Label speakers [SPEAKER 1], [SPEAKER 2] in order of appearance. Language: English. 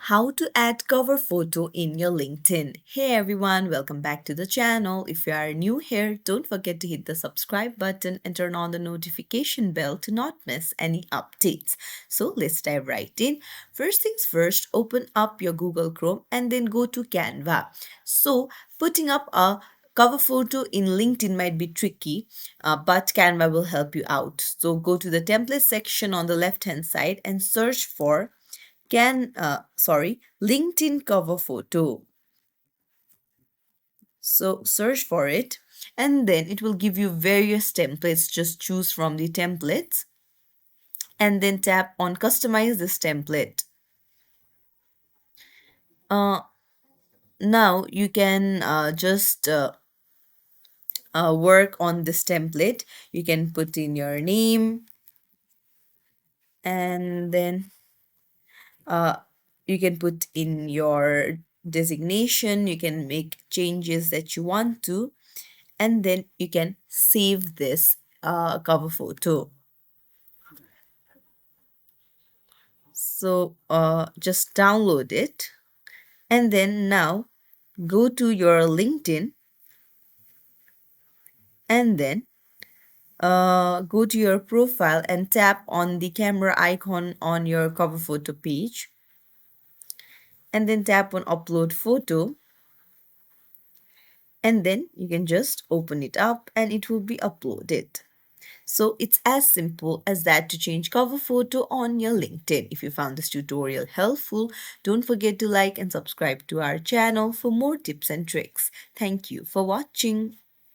[SPEAKER 1] How to add cover photo in your LinkedIn. Hey everyone, welcome back to the channel. If you are new here, don't forget to hit the subscribe button and turn on the notification bell to not miss any updates. So let's dive right in. First things first, open up your Google Chrome and then go to Canva. So putting up a cover photo in LinkedIn might be tricky, but Canva will help you out. So go to the template section on the left hand side and search for LinkedIn cover photo. So search for it and then it will give you various templates. Just choose from the templates and then tap on customize this template. uh, Now you can just work on this template. You can put in your name and then uh, you can put in your designation. You can make changes that you want to, and then you can save this cover photo. So just download it and then now go to your LinkedIn and then go to your profile and tap on the camera icon on your cover photo page and then tap on upload photo, and then you can just open it up and it will be uploaded. So it's as simple as that to change cover photo on your LinkedIn. If you found this tutorial helpful, don't forget to like and subscribe to our channel for more tips and tricks. Thank you for watching.